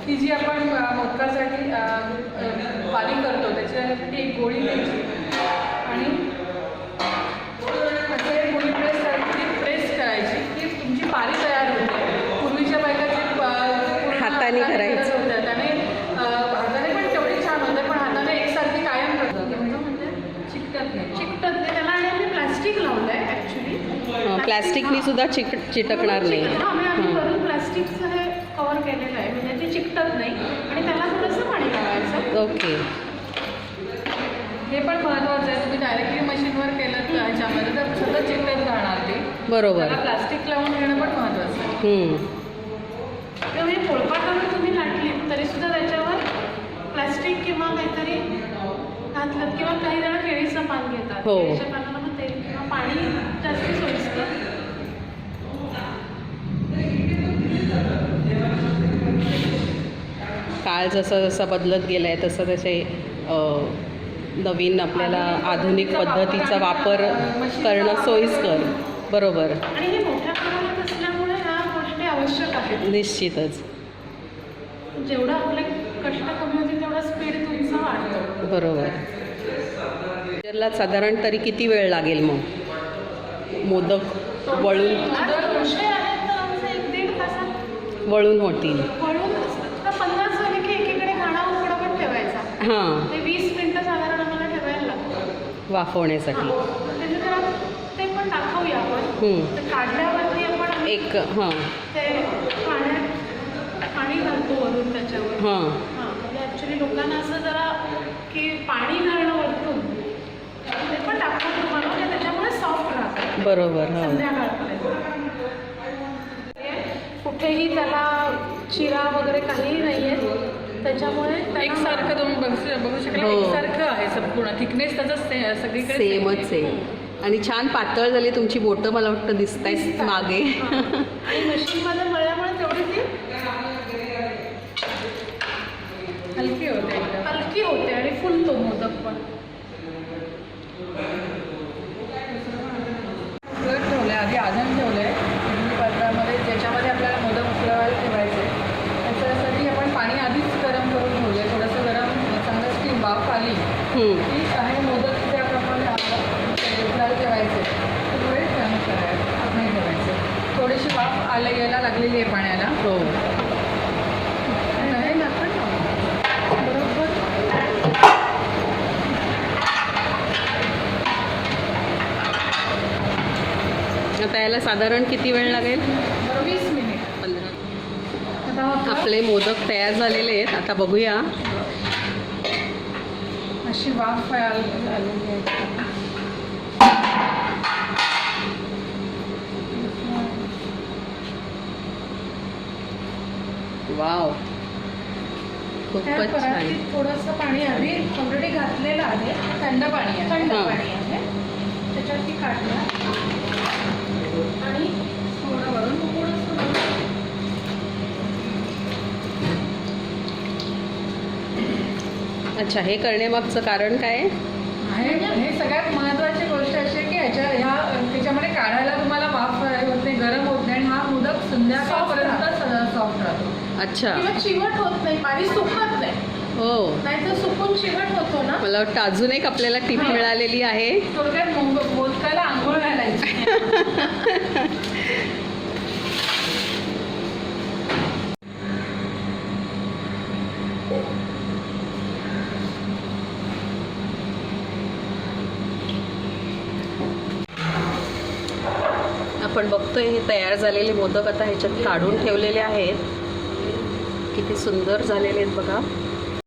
ती जी आपण मोदकासाठी पाली करतो त्याच्यासाठी एक गोळी घ्यायची आणि असे गोळी प्रेस करायची की तुमची पाली तयार होते. पूर्वीच्या बायकाचे हाताने करायचं होत्या त्याने हाताने पण तेवढी छान होते, पण हाताने एकसारखी कायम करतात म्हणजे चिकटत नाही त्याला. आणि आम्ही प्लास्टिक लावलं आहे ॲक्च्युली. प्लास्टिकनी सुद्धा चिटकणार नाही. आम्ही वरून प्लास्टिकचं हे कव्हर केलेलं आहे म्हणजे ते चिकटत नाही आणि त्याला थोडंसं पाणी लावायचं. ओके. हे पण महत्त्वाचं आहे. तुम्ही डायरेक्टली मशीनवर केलं तर ह्याच्यामध्ये तर सतत चिकटत राहणार ते. बरोबर. प्लास्टिक लावून घेणं पण महत्त्वाचं आहे. त्यामुळे पोळपाटावर तुम्ही लाटली तरीसुद्धा त्याच्यावर प्लास्टिक किंवा काहीतरी घातलं किंवा काही जण केळीचं पान घेतात. केळीच्या पानाला मग तेल किंवा पाणी जास्त सोयीस्कर. काळ जसं जसं बदलत गेला आहे तसं तसे नवीन आपल्याला आधुनिक पद्धतीचा वापर करणं सोयीस्कर. बरोबर. आणि हे मोठ्या प्रमाणात असल्यामुळे ह्या गोष्टी आवश्यक आहेत. निश्चितच. जेवढं आपले कष्ट कमी होतील तेवढा स्पीड तुमचा वाढतो. बरोबर. साधारण तरी किती वेळ लागेल मग मोदक वळून? वळून होतील. वळून 50 झाले की एकीकडे घाणा उकडवत ठेवायचा. हां. ते 20 मिनिटं साधारण आम्हाला ठेवायला लागतं वाफवण्यासाठी. ते पण दाखवूया आपण. ते काढल्यावरती आपण एक ते पाणी घालतो वरून त्याच्यावर. म्हणजे ॲक्च्युली लोकांना असं जरा की पाणी घालणं वरतून ते पण दाखवतो तुम्हाला म्हणजे त्याच्यामुळे सॉफ्ट राहतं. बरोबर. संध्याकाळपर्यंत कुठेही त्याला चिरा वगैरे काहीही नाही आहे त्याच्यामुळे एकसारखं तुम्ही बघू शकता. एकसारखं आहे संपूर्ण थिकनेस त्याचा सगळीकडे सेमच आहे. आणि छान पातळ झाली तुमची बोटं मला वाटतं दिसत आहेत मागे. आणि मशीनमध्ये मळल्यामुळे तेवढी ती हलकी होते आणि फुलतो मोदक पण. ठेवलं आधी आधण ठेवलं आहे इडली पात्रामध्ये ज्याच्यामध्ये आपल्याला मोदक उकळवायला ठेवायचे. त्याच्यासाठी आपण पाणी आधीच गरम करून ठेवलं आहे. थोडंसं गरम चांगलं स्टीम वाफ आली की आहे मोदक त्या प्रमाणे उकळायला ठेवायचे. थोडे नाही ठेवायचे. थोडीशी वाफ यायला लागलेली आहे पाण्याला. हे आपण बरोबर आता याला साधारण किती वेळ लागेल? 20 मिनिट 15. आपले मोदक तयार झालेले आहेत. आता बघूया. अशी वाफ आलेली आहे. वाव, खूपच छान. थोडंसं पाणी आधी ऑलरेडी घातलेलं आहे. थंड पाणी आहे. त्याच्यात ती काढलं आणि थोडं वरून अच्छा, हे करण्यामागचं कारण काय आहे? हे सगळ्यात महत्त्वाची गोष्ट अशी आहे की त्याच्यामध्ये काढायला तुम्हाला वाफ होत नाही, गरम होत नाही आणि हा मोदक संध्याकाळपर्यंत सॉफ्ट राहतो. अच्छा. किंवा चिवट होत नाही, पाणी सुकत नाही. हो, नाहीतर सुकून चिवट होतो ना. मला वाटतं अजून एक आपल्याला टीप मिळालेली आहे. थोडक्यात मोदकाला आंघोळ घालायची. आपण बघतोय हे तयार झालेले मोदक आता ह्याच्यात काढून ठेवलेले आहेत. किती सुंदर झालेले आहेत बघा.